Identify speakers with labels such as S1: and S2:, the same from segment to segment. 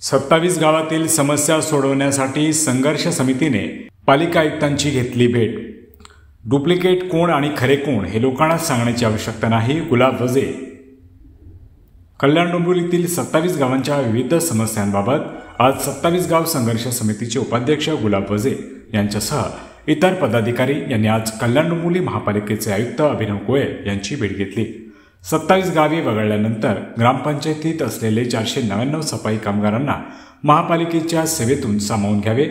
S1: 27 गावातील समस्या सोडवण्यासाठी संघर्ष समितीने पालिका आयुक्तांची घेतली भेट। डुप्लिकेट कोण आणि खरे कोण हे लोकांना सांगण्याची आवश्यकता नाही। गुलाब वजे। कल्याण डोंबिवलीतील 27 गावांच्या विविध समस्यांबाबत आज 27 गाव संघर्ष समितीचे उपाध्यक्ष गुलाब वजे यांच्यासह इतर पदाधिकारी यांनी आज कल्याण डोंबिवली महापालिकेचे आयुक्त अभिनव गोयल यांची भेट घेतली। 27 गावे वगळल्यानंतर ग्रामपंचायतीत असलेले 499 सफाई कामगारांना महापालिकेच्या सेवेतून सामावून घ्यावे,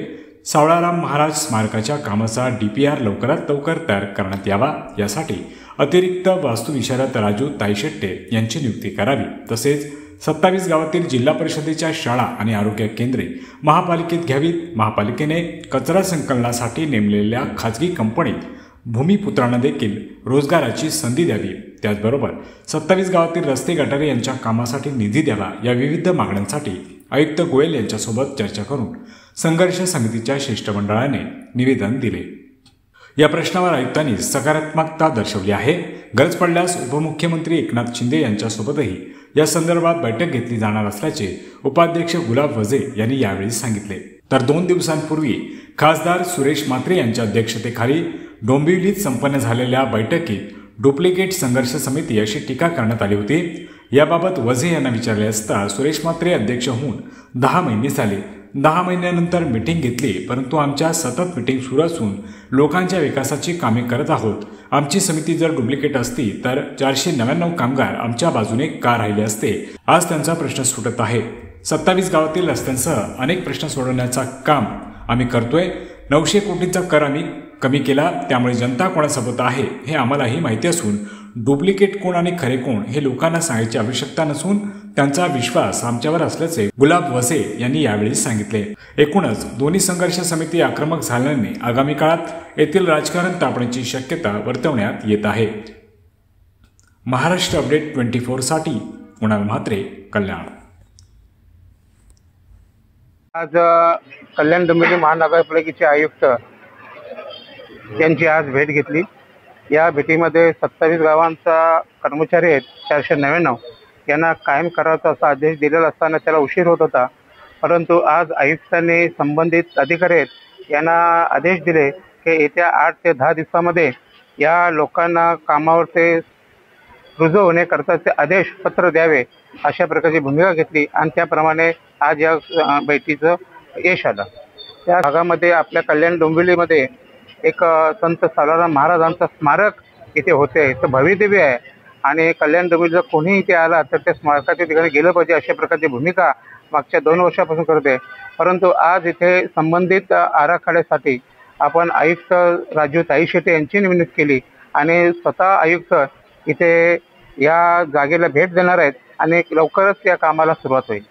S1: सावळाराम महाराज स्मारकाच्या कामाचा DPR लवकरात लवकर तयार करण्यात यावा, यासाठी अतिरिक्त वास्तुविशारद राजू ताईशेट्टे यांची नियुक्ती करावी। तसेच 27 गावातील जिल्हा परिषदेच्या शाळा आणि आरोग्य केंद्रे महापालिकेत घ्यावीत। महापालिकेने कचरा संकलनासाठी नेमलेल्या खाजगी कंपनीत भूमिपुत्रांना देखील रोजगाराची संधी द्यावी। त्याचबरोबर 27 गावातील रस्ते गटारे यांच्या कामासाठी निधी द्यावा, या विविध मागण्यांसाठी आयुक्त गोयल यांच्यासोबत चर्चा करून संघर्ष समितीच्या शिष्टमंडळाने निवेदन दिले। या प्रश्नावर आयुक्तांनी सकारात्मकता दर्शवली आहे। गरज पडल्यास उपमुख्यमंत्री एकनाथ शिंदे यांच्यासोबतही या संदर्भात बैठक घेतली जाणार असल्याचे उपाध्यक्ष गुलाब वजे यांनी यावेळी सांगितले। तर 2 दिवसांपूर्वी खासदार सुरेश म्हात्रे यांच्या अध्यक्षतेखाली डोंबिवलीत संपन्न झालेल्या बैठकीत डुप्लिकेट संघर्ष समिती अशी टीका करण्यात आली होती। याबाबत वजे यांना विचारले असता सुरेश म्हात्रे अध्यक्ष होऊन 10 महिने झाले। 10 महिन्यानंतर मीटिंग घेतली, परंतु आमच्या सतत मीटिंग सुरू असून लोकांच्या विकासाची कामे करत आहोत। आमची समिती जर डुप्लिकेट असती तर 499 कामगार आमच्या बाजूने का राहिले असते? आज त्यांचा प्रश्न सुटत आहे। 27 गावातील रस्त्यांसह अनेक प्रश्न सोडवण्याचा काम आम्ही करतोय। 900 कोटींचा कर आम्ही कमी केला, त्यामुळे जनता कोणासोबत आहे हे आम्हालाही माहिती असून डुप्लिकेट कोण आणि खरे कोण हे लोकांना सांगायची आवश्यकता नसून त्यांचा विश्वास आमच्यावर असल्याचे गुलाब वसे यांनी यावेळी सांगितले। एकूणच दोन्ही संघर्ष समिती आक्रमक झाल्याने आगामी काळात येथील राजकारण तापण्याची शक्यता वर्तवण्यात येत आहे। महाराष्ट्र अपडेट 24 साठी कुणाल म्हात्रे, कल्याण।
S2: आज कल्याण डोंबिवली महानगरपालिकेचे आयुक्त यांची आज भेट घेतली। या भेटीमध्ये 27 गावांचा कर्मचारी आहेत 499 यांना कायम करायचा असा आदेश दिलेला असताना त्याला उशीर होत होता, परंतु आज आयुक्तांनी संबंधित अधिकारी आहेत यांना आदेश दिले की येत्या 8 ते 10 दिवसामध्ये या लोकांना कामावर ते रुजू होण्याकरताचे आदेश पत्र द्यावे, अशा प्रकारची भूमिका घेतली आणि त्याप्रमाणे आज या बैठकीचं यश आलं। त्या भागामध्ये आपल्या कल्याण डोंबिवलीमध्ये एक संत सावळाराम महाराजांचं स्मारक इथे होते, तर भव्यदिव्य आहे आणि कल्याण डोंबिवलीचा कोणी इथे आला तर त्या स्मारकाच्या ठिकाणी गेलं पाहिजे, अशा प्रकारची भूमिका मागच्या 2 वर्षापासून करते। परंतु आज इथे संबंधित आराखड्यासाठी आपण आयुक्त राजू ताईशेट्टे यांची नेमणूक केली आणि स्वतः आयुक्त इथे या जागेला भेट देणार आहेत आणि लवकरच या कामाला सुरुवात होईल।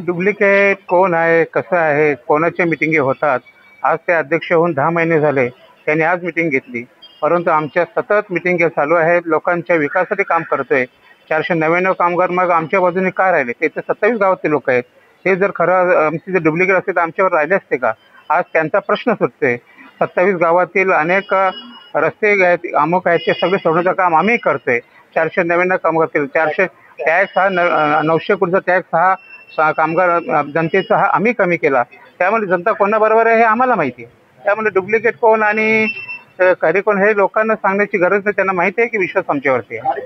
S2: डुप्लिकेट कोण आहे, कसं आहे, कोणाच्या मिटिंगी होतात, आज ते अध्यक्ष होऊन 10 महिने झाले। त्यांनी आज मिटिंग घेतली, परंतु आमच्या सतत मिटिंग चालू आहेत, लोकांच्या विकासासाठी काम करतोय। 499 कामगार मग आमच्या बाजूने का राहिले? ते 27 गावातील लोक आहेत, ते जर खरं आमचे जर डुप्लिकेट असते तर आमच्यावर राहिले असते का? आज त्यांचा प्रश्न सुटतोय। 27 गावातील अनेक रस्ते आहेत, अमुक आहेत, ते सगळे सोडण्याचं काम आम्ही करतोय। 499 कामगार केले, 400 टॅक्स हा 900 कोटीचा टॅक्स हा कामगार जनतेचा हा आम्ही कमी केला, त्यामुळे जनता कोणाबरोबर आहे हे आम्हाला माहिती आहे। त्यामुळे डुप्लिकेट कोण आणि खरे कोण हे लोकांना सांगण्याची गरज नाही, त्यांना माहिती आहे की विश्वास आमच्यावरती आहे।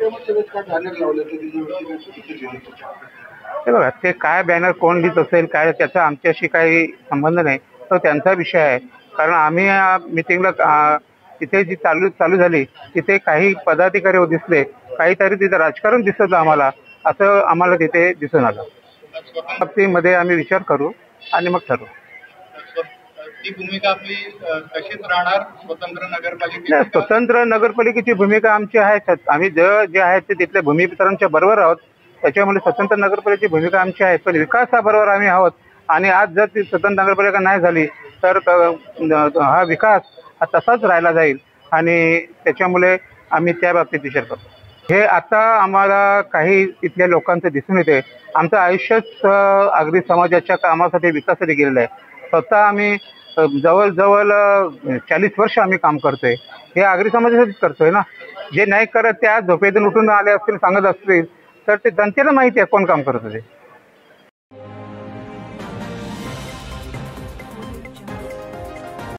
S2: हे बघा, ते काय बॅनर कोण लिहित असेल काय त्याचा आमच्याशी काही संबंध नाही, तो त्यांचा विषय आहे। कारण आम्ही मिटिंगला तिथे जी चालू झाली तिथे काही पदाधिकारी दिसले, काहीतरी तिथे राजकारण दिसत आम्हाला, असं आम्हाला तिथे दिसून आलं। बाबतीमध्ये आम्ही विचार करू आणि मग ठरवू।
S3: ती भूमिका आपली कशीच राहणार स्वतंत्र नगरपालिका?
S2: स्वतंत्र नगरपालिकेची भूमिका आमची आहे। आम्ही जे आहे ते तिथल्या भूमिपुत्रांच्या बरोबर आहोत, त्याच्यामुळे स्वतंत्र नगरपालिकेची भूमिका आमची आहे, पण विकासाबरोबर आम्ही आहोत। आणि आज जर ती स्वतंत्र नगरपालिका नाही झाली तर हा विकास हा तसाच राहिला जाईल आणि त्याच्यामुळे आम्ही त्या बाबतीत विचार करतो। हे आता आम्हाला काही इथल्या लोकांचं दिसून येते, आमचं आयुष्यच आगरी समाजाच्या कामासाठी विकासासाठी गेलेलं आहे। स्वतः आम्ही जवळजवळ 40 वर्ष आम्ही काम करतोय, हे आगरी समाजासाठीच करतोय ना। जे नाही करत त्या झोपेतून उठून आले असतील, सांगत असतील तर ते जनतेला माहिती आहे कोण काम करत होते।